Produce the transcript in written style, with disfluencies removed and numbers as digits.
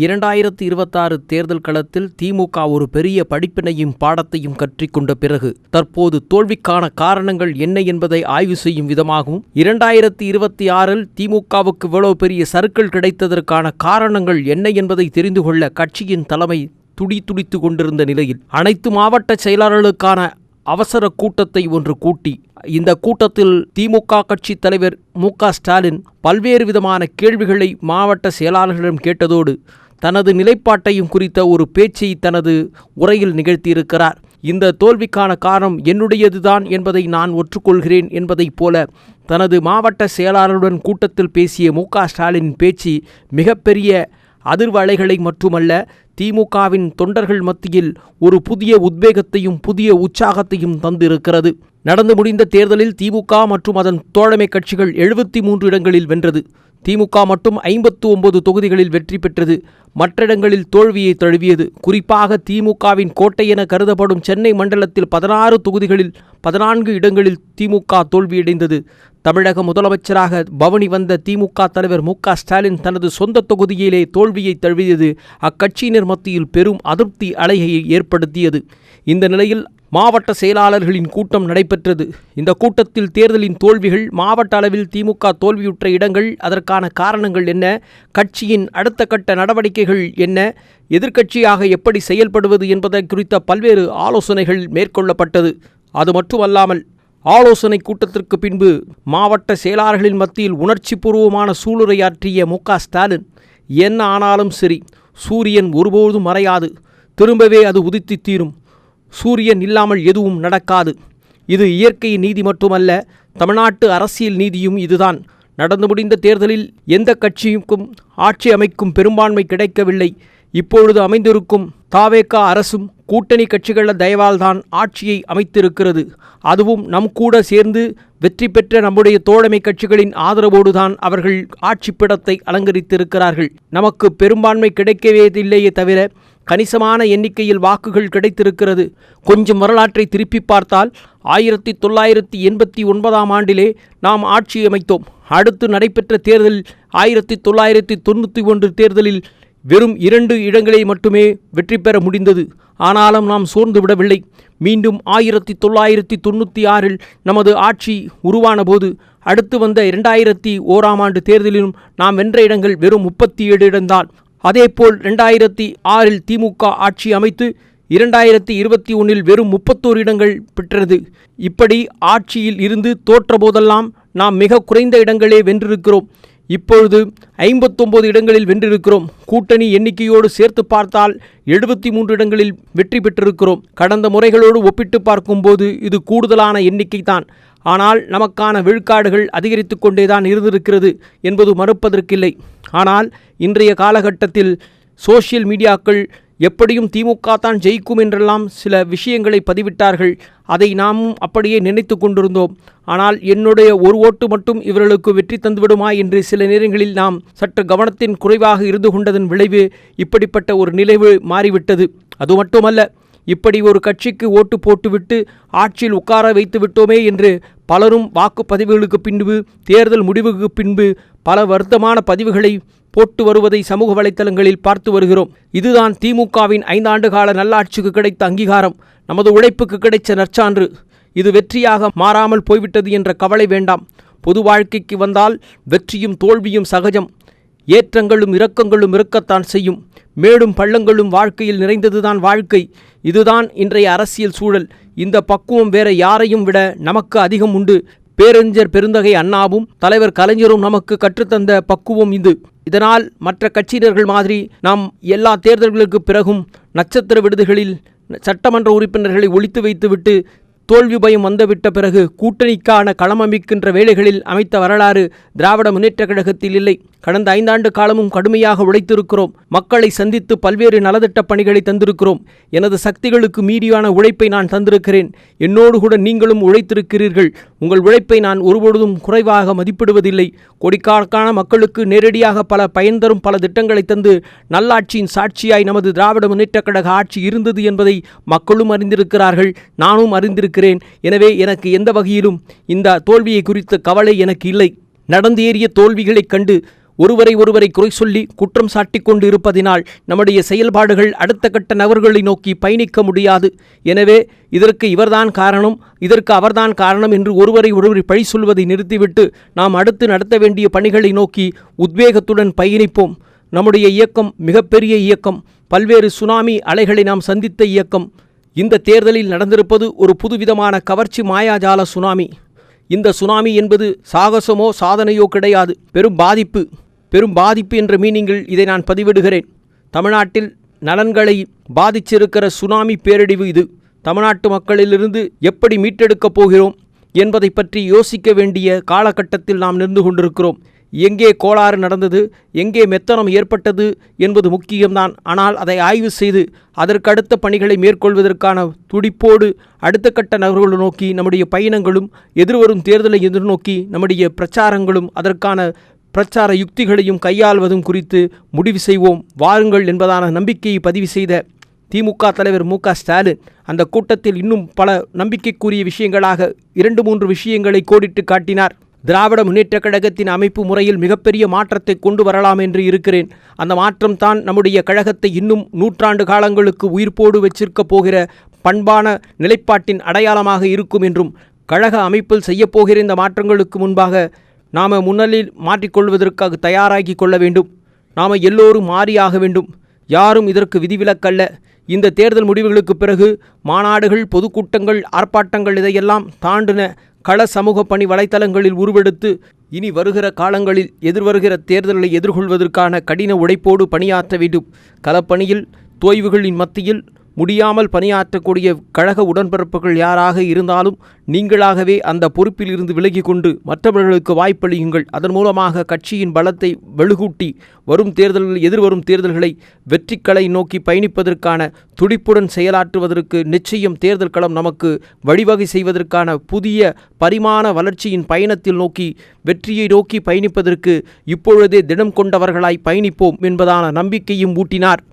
2026 தேர்தல் களத்தில் திமுக ஒரு பெரிய படிப்பினையும் பாடத்தையும் கற்றிக்கொண்ட பிறகு தற்போது தோல்விக்கான காரணங்கள் என்ன என்பதை ஆய்வு செய்யும் விதமாகவும் 2026இல் திமுகவுக்கு இவ்வளவு பெரிய சறுக்கல் கிடைத்ததற்கான காரணங்கள் என்ன என்பதை தெரிந்து கொள்ள கட்சியின் தலைமை துடிதுடித்து கொண்டிருந்த நிலையில் அனைத்து மாவட்ட செயலாளர்களுக்கான அவசர கூட்டத்தை ஒன்று கூட்டி இந்த கூட்டத்தில் திமுக கட்சி தலைவர் மு.க. ஸ்டாலின் பல்வேறு விதமான கேள்விகளை மாவட்ட செயலாளர்களிடம் கேட்டதோடு தனது நிலைப்பாட்டையும் குறித்த ஒரு பேச்சை தனது உரையில் நிகழ்த்தியிருக்கிறார். இந்த தோல்விக்கான காரணம் என்னுடையதுதான் என்பதை நான் ஒற்றுக்கொள்கிறேன் என்பதைப் போல தனது மாவட்ட செயலாளருடன் கூட்டத்தில் பேசிய மு.க. ஸ்டாலின் பேச்சு மிகப்பெரிய அதிர்வலைகளை மட்டுமல்ல, திமுகவின் தொண்டர்கள் மத்தியில் ஒரு புதிய உத்வேகத்தையும் புதிய உற்சாகத்தையும் தந்திருக்கிறது. நடந்து முடிந்த தேர்தலில் திமுக மற்றும் அதன் தோழமை கட்சிகள் 73 இடங்களில் வென்றது. திமுக மட்டும் 59 தொகுதிகளில் வெற்றி பெற்றது. மற்ற இடங்களில் தோல்வியை தழுவியது. குறிப்பாக திமுகவின் கோட்டை என கருதப்படும் சென்னை மண்டலத்தில் 16 தொகுதிகளில் 14 இடங்களில் திமுக தோல்வியடைந்தது. தமிழக முதலமைச்சராக பவனி வந்த திமுக தலைவர் மு.க. ஸ்டாலின் தனது சொந்த தொகுதியிலே தோல்வியை தழுவியது அக்கட்சியினர் மத்தியில் பெரும் அதிருப்தி அலையை ஏற்படுத்தியது. இந்த நிலையில் மாவட்ட செயலாளர்களின் கூட்டம் நடைபெற்றது. இந்த கூட்டத்தில் தேர்தலின் தோல்விகள், மாவட்ட அளவில் திமுக தோல்வியுற்ற இடங்கள், அதற்கான காரணங்கள் என்ன, கட்சியின் அடுத்த கட்ட நடவடிக்கைகள் என்ன, எதிர்க்கட்சியாக எப்படி செயல்படுவது என்பதை குறித்த பல்வேறு ஆலோசனைகள் மேற்கொள்ளப்பட்டது. அது மட்டுமல்லாமல் ஆலோசனை கூட்டத்திற்கு பின்பு மாவட்ட செயலாளர்களின் மத்தியில் உணர்ச்சி பூர்வமான சூளுரையாற்றிய மு.க. ஸ்டாலின், என்ன ஆனாலும் சரி, சூரியன் ஒருபோதும் மறையாது, திரும்பவே அது உதித்து தீரும், சூரியன் இல்லாமல் எதுவும் நடக்காது, இது இயற்கை நீதி மட்டுமல்ல, தமிழ்நாட்டு அரசியல் நீதியும் இதுதான். நடந்து முடிந்த தேர்தலில் எந்த கட்சிக்கும் ஆட்சி அமைக்கும் பெரும்பான்மை கிடைக்கவில்லை. இப்பொழுது அமைந்திருக்கும் தவேக அரசும் கூட்டணி கட்சிகள தயவால்தான் ஆட்சியை அமைத்திருக்கிறது. அதுவும் நம் கூட சேர்ந்து வெற்றி பெற்ற நம்முடைய தோழமை கட்சிகளின் ஆதரவோடுதான் அவர்கள் ஆட்சி பிடத்தை அலங்கரித்திருக்கிறார்கள். நமக்கு பெரும்பான்மை கிடைக்கவே இல்லையே தவிர கணிசமான எண்ணிக்கையில் வாக்குகள் கிடைத்திருக்கிறது. கொஞ்சம் வரலாற்றை திருப்பி பார்த்தால் 1989ஆம் ஆண்டிலே நாம் ஆட்சி அமைத்தோம். அடுத்து நடைபெற்ற தேர்தலில் 1991 தேர்தலில் வெறும் 2 இடங்களை மட்டுமே வெற்றி பெற முடிந்தது. ஆனாலும் நாம் சோர்ந்து விடவில்லை. மீண்டும் 1996இல் நமது ஆட்சி உருவான போது அடுத்து வந்த 2001ஆம் ஆண்டு தேர்தலிலும் நாம் வென்ற இடங்கள் வெறும் 37 இடம்தான். அதேபோல் 2006இல் திமுக ஆட்சி அமைத்து 2021இல் வெறும் 31 இடங்கள் பெற்றது. இப்படி ஆட்சியில் இருந்து தோற்ற போதெல்லாம் நாம் மிக குறைந்த இடங்களே வென்றிருக்கிறோம். இப்பொழுது 59 இடங்களில் வென்றிருக்கிறோம். கூட்டணி எண்ணிக்கையோடு சேர்த்து பார்த்தால் 73 இடங்களில் வெற்றி பெற்றிருக்கிறோம். கடந்த முறைகளோடு ஒப்பிட்டு பார்க்கும்போது இது கூடுதலான எண்ணிக்கை தான். ஆனால் நமக்கான விழுக்காடுகள் அதிகரித்து கொண்டேதான் இருந்திருக்கிறது என்பது மறுப்பதற்கில்லை. ஆனால் இன்றைய காலகட்டத்தில் சோசியல் மீடியாக்கள் எப்படியும் திமுக தான் ஜெயிக்கும் என்றெல்லாம் சில விஷயங்களை பதிவிட்டார்கள். அதை நாமும் அப்படியே நினைத்து கொண்டிருந்தோம். ஆனால் என்னுடைய ஒரு ஓட்டு மட்டும் இவர்களுக்கு வெற்றி தந்துவிடுமா என்று சில நேரங்களில் நாம் சற்று கவனத்தின் குறைவாக இருந்து கொண்டதன் விளைவு இப்படிப்பட்ட ஒரு நிலைவு மாறிவிட்டது. அது மட்டுமல்ல, இப்படி ஒரு கட்சிக்கு ஓட்டு போட்டுவிட்டு ஆட்சியில் உட்கார வைத்து விட்டோமே என்று பலரும் வாக்குப்பதிவுகளுக்கு பின்பு, தேர்தல் முடிவுக்கு பின்பு பல வருத்தமான பதிவுகளை போட்டு வருவதை சமூக வலைத்தளங்களில் பார்த்து வருகிறோம். இதுதான் திமுகவின் 5 ஆண்டு கால நல்லாட்சிக்கு கிடைத்த அங்கீகாரம், நமது உழைப்புக்கு கிடைத்த நற்சான்று. இது வெற்றியாக மாறாமல் போய்விட்டது என்ற கவலை வேண்டாம். பொது வாழ்க்கைக்கு வந்தால் வெற்றியும் தோல்வியும் சகஜம். ஏற்றங்களும் இரக்கங்களும் இருக்கத்தான் செய்யும். மேடும் பள்ளங்களும் வாழ்க்கையில் நிறைந்ததுதான் வாழ்க்கை. இதுதான் இன்றைய அரசியல் சூழல். இந்த பக்குவம் வேற யாரையும் விட நமக்கு அதிகம் உண்டு. பேரறிஞர் பெருந்தகை அண்ணாவும் தலைவர் கலைஞரும் நமக்கு கற்றுத்தந்த பக்குவம் இது. இதனால் மற்ற கட்சியினர்கள் மாதிரி நாம் எல்லா தேர்தல்களுக்கு பிறகும் நட்சத்திர விடுதிகளில் சட்டமன்ற உறுப்பினர்களை ஒழித்து வைத்துவிட்டு தோல்வி பயம் வந்துவிட்ட பிறகு கூட்டணிக்கான களம் அமைக்கின்ற வேளைகளில் அமைத்த வரலாறு திராவிட முன்னேற்றக் கழகத்தில் இல்லை. கடந்த 5 ஆண்டு காலமும் கடுமையாக உழைத்திருக்கிறோம். மக்களை சந்தித்து பல்வேறு நலத்திட்ட பணிகளை தந்திருக்கிறோம். எனது சக்திகளுக்கு மீறியான உழைப்பை நான் தந்திருக்கிறேன். என்னோடு கூட நீங்களும் உழைத்திருக்கிறீர்கள். உங்கள் உழைப்பை நான் ஒருபொழுதும் குறைவாக மதிப்பிடுவதில்லை. கோடிக்கணக்கான மக்களுக்கு நேரடியாக பல பயன் தரும் பல திட்டங்களை தந்து நல்லாட்சியின் சாட்சியாய் நமது திராவிட முன்னேற்றக் கழக ஆட்சி இருந்தது என்பதை மக்களும் அறிந்திருக்கிறார்கள், நானும் அறிந்திருக்கிறேன். எனவே எனக்கு எந்த வகையிலும் இந்த தோல்வியை குறித்த கவலை எனக்கு இல்லை. நடந்தேறிய தோல்விகளைக் கண்டு ஒருவரை ஒருவரை குறை சொல்லி குற்றம் சாட்டிக் கொண்டு இருப்பதினால் நம்முடைய செயல்பாடுகள் அடுத்த கட்ட நபர்களை நோக்கி பயணிக்க முடியாது. எனவே இதற்கு இவர்தான் காரணம், இதற்கு அவர்தான் காரணம் என்று ஒருவரை ஒருவர் பழி சொல்வதை நிறுத்திவிட்டு நாம் அடுத்து நடத்த வேண்டிய பணிகளை நோக்கி உத்வேகத்துடன் பயணிப்போம். நம்முடைய இயக்கம் மிகப்பெரிய இயக்கம், பல்வேறு சுனாமி அலைகளை நாம் சந்தித்த இயக்கம். இந்த தேர்தலில் நடந்திருப்பது ஒரு புதுவிதமான கவர்ச்சி மாயாஜால சுனாமி. இந்த சுனாமி என்பது சாகசமோ சாதனையோ கிடையாது, பெரும் பாதிப்பு என்ற மீனிங்கில் இதை நான் பதிவிடுகிறேன். தமிழ்நாட்டில் நலன்களை பாதிச்சிருக்கிற சுனாமி பேரழிவு இது. தமிழ்நாட்டு மக்களிலிருந்து எப்படி மீட்டெடுக்கப் போகிறோம் என்பதை பற்றி யோசிக்க வேண்டிய காலகட்டத்தில் நாம் நின்று கொண்டிருக்கிறோம். எங்கே கோளாறு நடந்தது, எங்கே மெத்தனம் ஏற்பட்டது என்பது முக்கியம்தான். ஆனால் அதை ஆய்வு செய்து அதற்கடுத்த பணிகளை மேற்கொள்வதற்கான துடிப்போடு அடுத்த கட்ட நகர்வுகளை நோக்கி நம்முடைய பயணங்களும், எதிர்வரும் தேர்தலை எதிர்நோக்கி நம்முடைய பிரச்சாரங்களும், அதற்கான பிரச்சார யுக்திகளையும் கையாள்வதும் குறித்து முடிவு செய்வோம் வாருங்கள் என்பதான நம்பிக்கையை பதிவு செய்த திமுக தலைவர் மு.க. ஸ்டாலின் அந்த கூட்டத்தில் இன்னும் பல நம்பிக்கைக்குரிய விஷயங்களாக 2-3 விஷயங்களை கோடிட்டு காட்டினார். திராவிட முன்னேற்றக் கழகத்தின் அமைப்பு முறையில் மிகப்பெரிய மாற்றத்தை கொண்டு வரலாம் என்று இருக்கிறேன். அந்த மாற்றம் தான் நம்முடைய கழகத்தை இன்னும் 100 ஆண்டு காலங்களுக்கு உயிர்ப்போடு வச்சிருக்கப் போகிற பண்பான நிலைப்பாட்டின் அடையாளமாக இருக்கும் என்றும், கழக அமைப்பில் செய்யப்போகிற இந்த மாற்றங்களுக்கு முன்பாக நாம் முன்னலில் மாற்றிக்கொள்வதற்காக தயாராகி கொள்ள வேண்டும். நாம் எல்லோரும் மாறியாக வேண்டும். யாரும் இதற்கு விதிவிலக்கல்ல. இந்த தேர்தல் முடிவுகளுக்கு பிறகு மாநாடுகள், பொதுக்கூட்டங்கள், ஆர்ப்பாட்டங்கள் இதையெல்லாம் தாண்டின கள சமூக பணி வலைத்தளங்களில் உருவெடுத்து இனி வருகிற காலங்களில் எதிர்வருகிற தேர்தல்களை எதிர்கொள்வதற்கான கடின உழைப்போடு பணியாற்ற வேண்டும். களப்பணியில் தோய்வுகளின் மத்தியில் முடியாமல் பணியாற்றக்கூடிய கழக உடன்பிறப்புகள் யாராக இருந்தாலும் நீங்களாகவே அந்த பொறுப்பில் இருந்து விலகி கொண்டு மற்றவர்களுக்கு வாய்ப்பளியுங்கள். அதன் மூலமாக கட்சியின் பலத்தை வலுகூட்டி எதிர்வரும் தேர்தல்களை வெற்றிக்களை நோக்கி பயணிப்பதற்கான துடிப்புடன் செயலாற்றுவதற்கு நிச்சயம் தேர்தல் களம் நமக்கு வழிவகை செய்வதற்கான புதிய பரிமாண வளர்ச்சியின் பயணத்தில் நோக்கி வெற்றியை நோக்கி பயணிப்பதற்கு இப்பொழுதே திடம் கொண்டவர்களாய் பயணிப்போம் என்பதான நம்பிக்கையும் ஊட்டினார்.